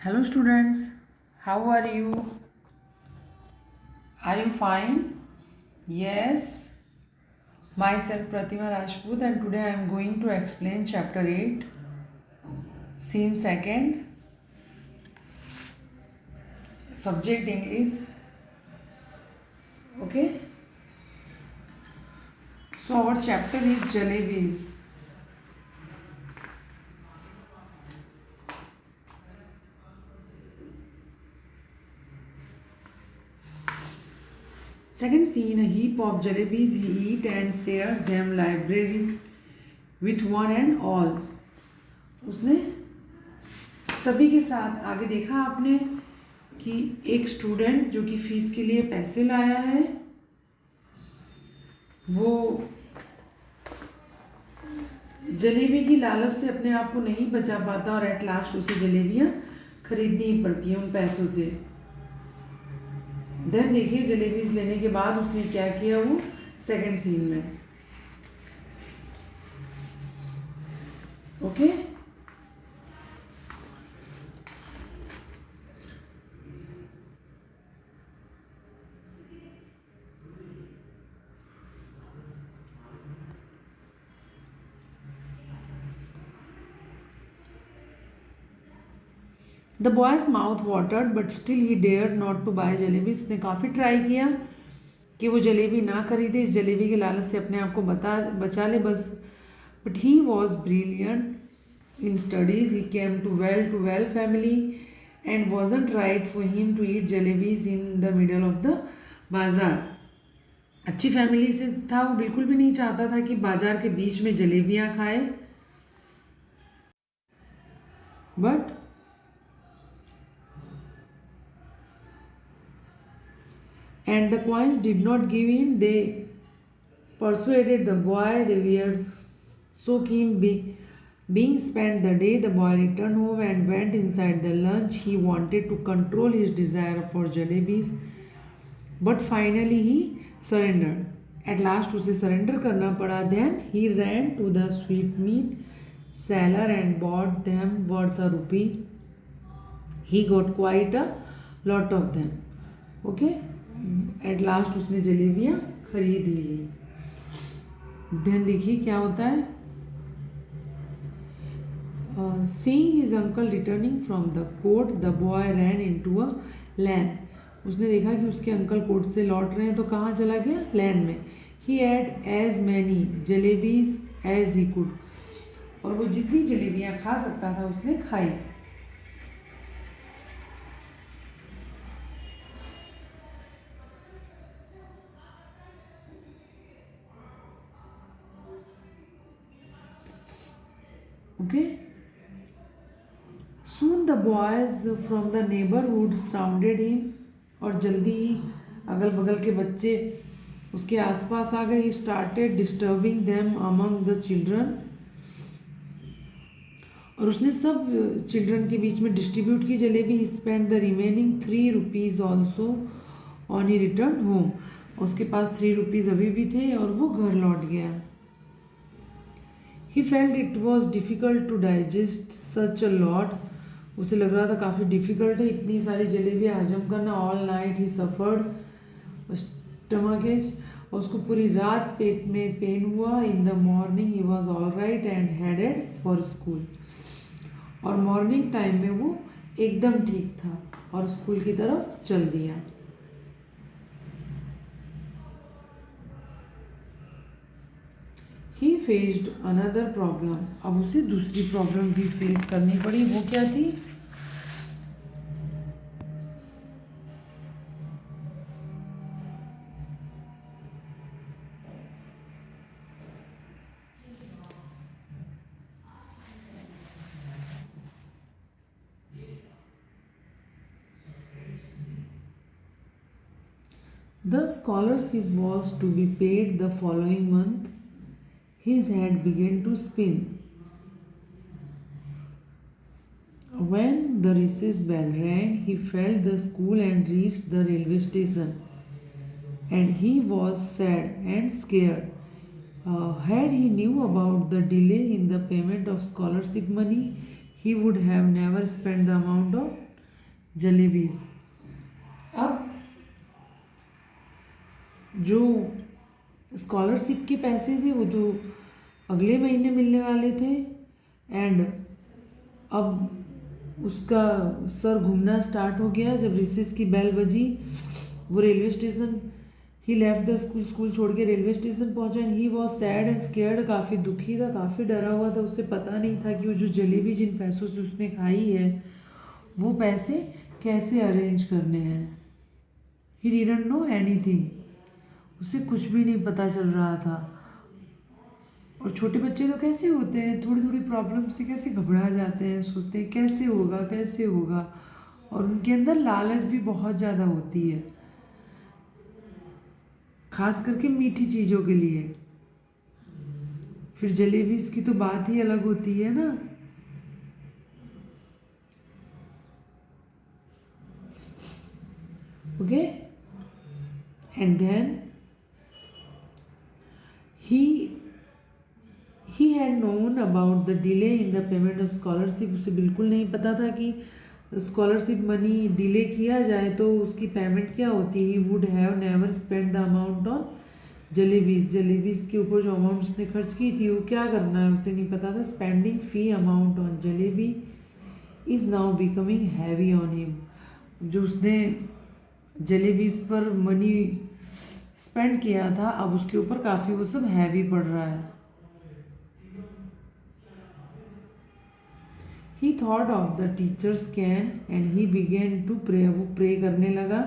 Hello students, how are you? Are you fine? Yes, myself Pratima Rajput and today I am going to explain chapter 8, scene 2nd, subject English. Okay, so our chapter is Jalebis. Second scene, a heap of jalebis he eat and shares them library with one and all. उसने सभी के साथ आगे देखा आपने कि एक student जो कि फीस के लिए पैसे लाया है वो जलेबी की लालच से अपने आप को नहीं बचा पाता और एट लास्ट उसे जलेबियां खरीदनी ही पड़ती हैं उन पैसों से। देन देखिए जलेबीज लेने के बाद उसने क्या किया वो सेकंड सीन में। Okay the boys mouth watered but still he dare not to buy jalebi. उसने काफ़ी ट्राई किया कि वो जलेबी ना खरीदे, इस जलेबी के लालच से अपने आप को बचा ले बस। But he was brilliant in studies, he came to well family and wasn't right for him to eat jalebis in the middle of the bazaar. अच्छी फैमिली से था, वो बिल्कुल भी नहीं चाहता था कि बाजार के बीच में जलेबियां खाए। But and the coins did not give in. They persuaded the boy. They were so keen being spent the day. The boy returned home and went inside the lunch. He wanted to control his desire for jalebis, but finally he surrendered. At last उसे surrender करना पड़ा. Then he ran to the sweetmeat seller and bought them worth a rupee. He got quite a lot of them. Okay. At last उसने जलेबियाँ खरीद ली। Then देखिए क्या होता है। Seeing his uncle returning from the court the boy ran into a lane. उसने देखा कि उसके अंकल कोर्ट से लौट रहे हैं तो कहाँ चला गया, लैन में। He had as many jalebis as he could, और वो जितनी जलेबियाँ खा सकता था उसने खाई। Okay. Soon the boys from the neighborhood surrounded him. और जल्दी ही अगल बगल के बच्चे उसके आसपास आ गए। He started disturbing them among the children. और उसने सब चिल्ड्रन के बीच में डिस्ट्रीब्यूट की jalebi. He spent the remaining 3 rupees also on he returned home. उसके पास 3 रुपीज़ अभी भी थे और वो घर लौट गया। He felt it was difficult to digest such a lot. उसे लग रहा था काफ़ी डिफ़िकल्ट है इतनी सारी जलेबियाँ हजम करना। ऑल नाइट ही सफ़र्ड स्टमक एच, और उसको पूरी रात पेट में पेन हुआ। In the morning he was all right and headed for school, और मॉर्निंग टाइम में वो एकदम ठीक था और स्कूल की तरफ चल दिया। ही फेस्ड अनदर प्रॉब्लम। अब उसे दूसरी प्रॉब्लम भी फेस करनी पड़ी। वो क्या थी? The scholarship was to be paid the following month. His head began to spin. When the recess bell rang, he felt the school and reached the railway station. And he was sad and scared. Had he knew about the delay in the payment of scholarship money, he would have never spent the amount of jalebis. अब जो scholarship के पैसे थे वो तो अगले महीने मिलने वाले थे, एंड अब उसका सर घूमना स्टार्ट हो गया जब रिसेस की बेल बजी। वो railway station, he left the school, school छोड़ के रेलवे स्टेशन पहुंचा, and he was sad and scared, काफ़ी दुखी था, काफ़ी डरा हुआ था। उसे पता नहीं था कि वो जो जलेबी जिन पैसों से उसने खाई है वो पैसे कैसे अरेंज करने हैं। ही डिडंट नो एनीथिंग, उसे कुछ भी नहीं पता चल रहा था। और छोटे बच्चे तो कैसे होते हैं, थोड़ी थोड़ी प्रॉब्लम से कैसे घबरा जाते हैं, सोचते हैं कैसे होगा कैसे होगा, और उनके अंदर लालच भी बहुत ज़्यादा होती है, खास करके मीठी चीज़ों के लिए। फिर जलेबीज की तो बात ही अलग होती है ना। Okay, and then he he had known about the delay in the payment of scholarship. उसे बिल्कुल नहीं पता था कि स्कॉलरशिप मनी डिले किया जाए तो उसकी पेमेंट क्या होती है। He would have never spend the amount on jalebis, jalebis के ऊपर जो अमाउंट उसने खर्च की थी वो क्या करना है उसे नहीं पता था। Spending fee amount on jalebi is now becoming heavy on him. जो उसने जलेबीज पर मनी स्पेंड किया था अब उसके ऊपर काफ़ी वो सब हैवी पड़ रहा है। He thought of the teachers cane and he began to pray. वो प्रे करने लगा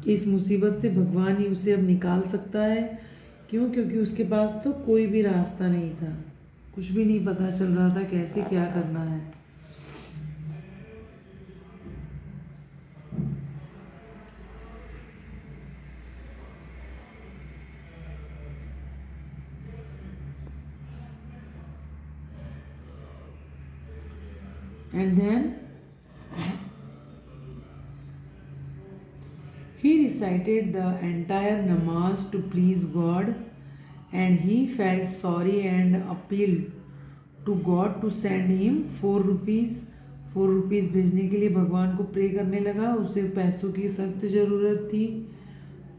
कि इस मुसीबत से भगवान ही उसे अब निकाल सकता है। क्यों? क्योंकि उसके पास तो कोई भी रास्ता नहीं था, कुछ भी नहीं पता चल रहा था कैसे क्या करना है। And then he recited the entire namaz to please God, and he felt sorry and appealed to God to send him 4 rupees। 4 rupees भेजने के लिए भगवान को प्रे करने लगा। उसे पैसों की सख्त ज़रूरत थी।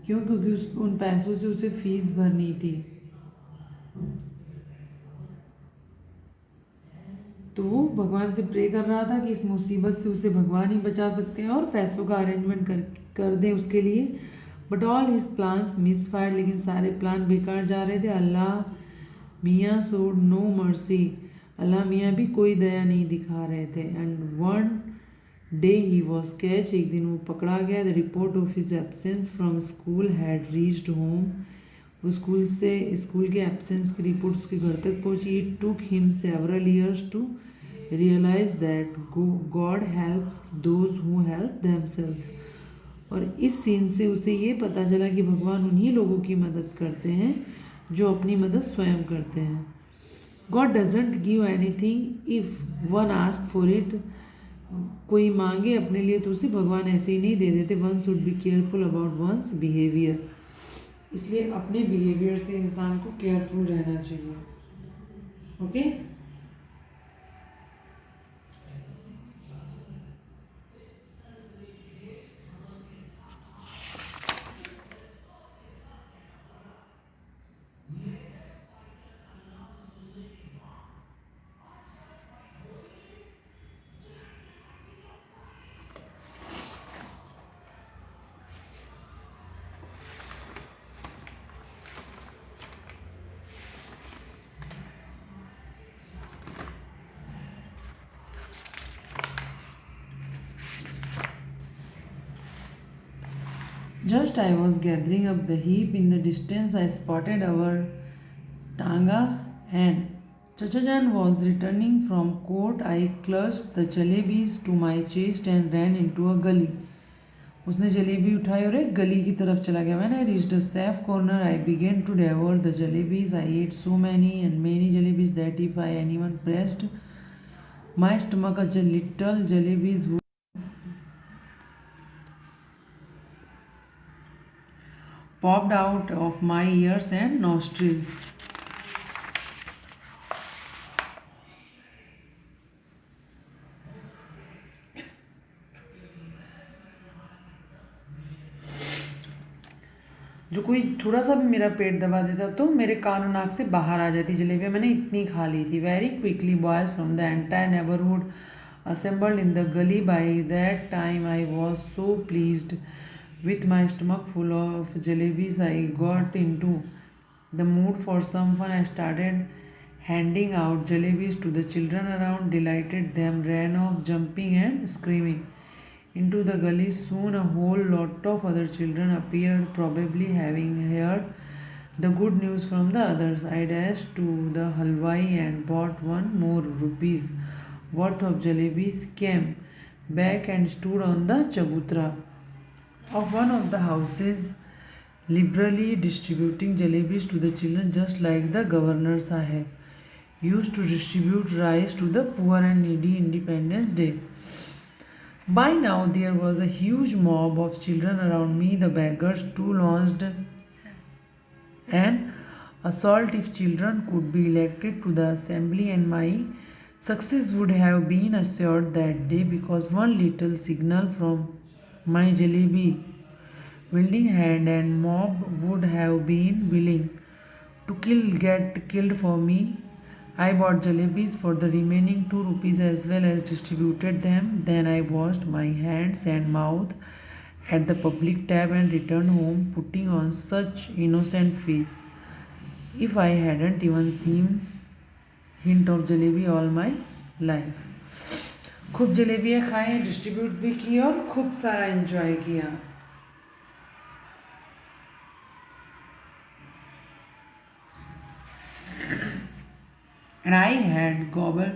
क्यों? क्योंकि उन पैसों से उसे फीस भरनी थी। तो वो भगवान से प्रे कर रहा था कि इस मुसीबत से उसे भगवान ही बचा सकते हैं और पैसों का अरेंजमेंट कर दें उसके लिए। But all his plans miss fire, लेकिन सारे प्लान बेकार जा रहे थे। अल्लाह मियाँ शोड नो मर्सी, अल्लाह मियाँ भी कोई दया नहीं दिखा रहे थे। And one day he was catch, एक दिन वो पकड़ा गया। The report of his absence from school had reached home. वो स्कूल के एब्सेंस की रिपोर्ट उसके घर तक पहुंची। It took him several years to realise that God helps those who help themselves. और इस सीन से उसे ये पता चला कि भगवान उन्हीं लोगों की मदद करते हैं जो अपनी मदद स्वयं करते हैं। God doesn't give anything if one ask for it. कोई मांगे अपने लिए तो उसे भगवान ऐसे ही नहीं दे देते। One should be careful about one's behaviour, इसलिए अपने बिहेवियर से इंसान को केयरफुल रहना चाहिए। Okay, just I was gathering up the heap in the distance, I spotted our Tanga, and Chachajan was returning from court. I clutched the jalebis to my chest and ran into a gully. उसने जलेबी उठाई और एक गली की तरफ चला गया। When I reached a safe corner, I began to devour the jalebis. I ate so many and many jalebis that if anyone pressed my stomach, a little jalebis would popped out of my ears and nostrils. जो कोई थोड़ा सा भी मेरा पेट दबा देता तो मेरे कान और नाक से बाहर आ जाती जलेबियाँ। मैंने इतनी खा ली थी। Very quickly boys from the entire neighbourhood assembled in the gully. By that time I was so pleased with my stomach full of jalebis. I got into the mood for some fun. I started handing out jalebis to the children around, delighted them, ran off jumping and screaming into the gully. Soon a whole lot of other children appeared, probably having heard the good news from the others. I dashed to the halwai and bought one more rupees worth of jalebis, came back and stood on the chabutra of one of the houses, liberally distributing jalebis to the children, just like the governor sahib used to distribute rice to the poor and needy Independence Day. By now there was a huge mob of children around me. The beggars too launched an assault if children could be elected to the assembly, and my success would have been assured that day, because one little signal from my jalebi wielding hand and mob would have been willing to get killed for me. I bought jalebis for the remaining 2 rupees as well as distributed them. Then I washed my hands and mouth at the public tap and returned home, putting on such innocent face if I hadn't even seen hint of jalebi all my life. खूब जलेबियाँ खाएं, distribute भी की और खूब सारा enjoy किया. And I had gobbled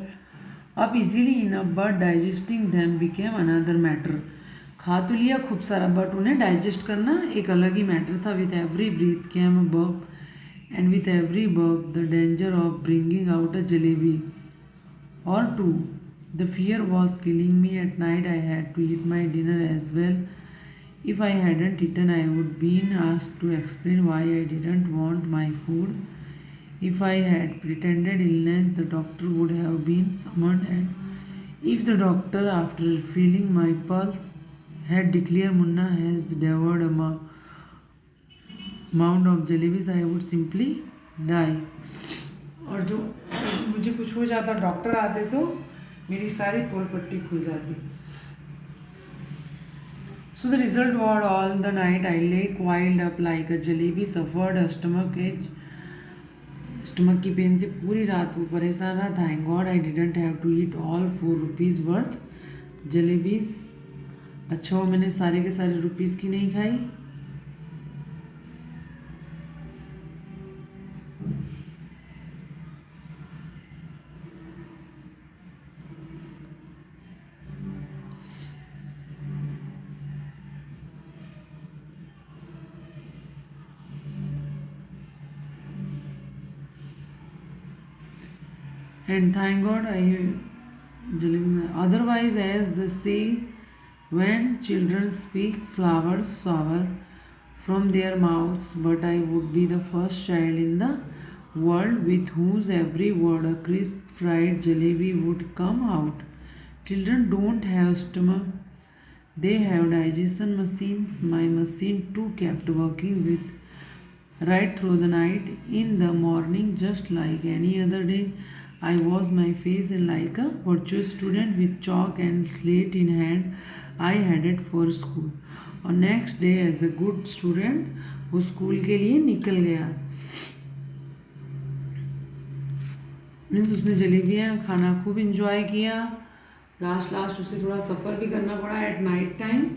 up easily enough, but digesting them became another matter. खा तो लिया खूब सारा, बट उन्हें डाइजेस्ट करना एक अलग ही मैटर था. With every breath came a burp, and with every burp the danger of bringing out a jalebi or two. The fear was killing me. At night I had to eat my dinner as well. If I hadn't eaten, I would been asked to explain why I didn't want my food. If I had pretended illness, the doctor would have been summoned, and if the doctor, after feeling my pulse, had declared Munna has devoured a mound of jalebis, I would simply die. और जो मुझे कुछ हो जाता, doctor आते तो मेरी सारी पोल पट्टी खुल जाती. So the result was, all the night I lay coiled up like a jalebi, suffered a stomach ache. Stomach की पेन से पूरी रात वो परेशान रहा. Thank God I didn't have to eat all 4 rupees worth jalebis. अच्छा हो मैंने सारे के सारे रुपीज़ की नहीं खाई. And thank God otherwise, as they say, when children speak, flowers sour from their mouths. But I would be the first child in the world with whose every word a crisp fried jalebi would come out. Children don't have stomach, they have digestion machines. My machine too kept working with right through the night. In the morning, just like any other day, I washed my face, and like a virtuous student with chalk and slate in hand, I headed for school. और next day as a good student वो school के लिए निकल गया. Means उसने जलेबियाँ खाना खूब इंजॉय किया. लास्ट उसे थोड़ा सफ़र भी करना पड़ा एट नाइट टाइम.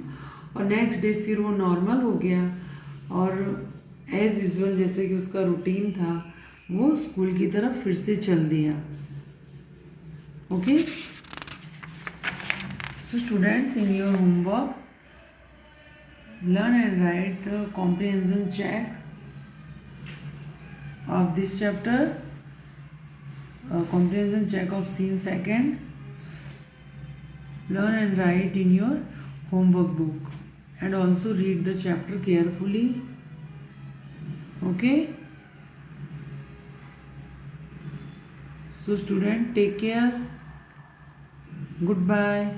और नेक्स्ट डे फिर वो नॉर्मल हो गया और एज़ यूजुअल जैसे कि उसका रूटीन था वो स्कूल की तरफ फिर से चल दिया. Okay, so students, in your homework learn and write a comprehension check of this chapter, comprehension check of scene second. Learn and write in your homework book and also read the chapter carefully. Okay, so student, take care. Goodbye.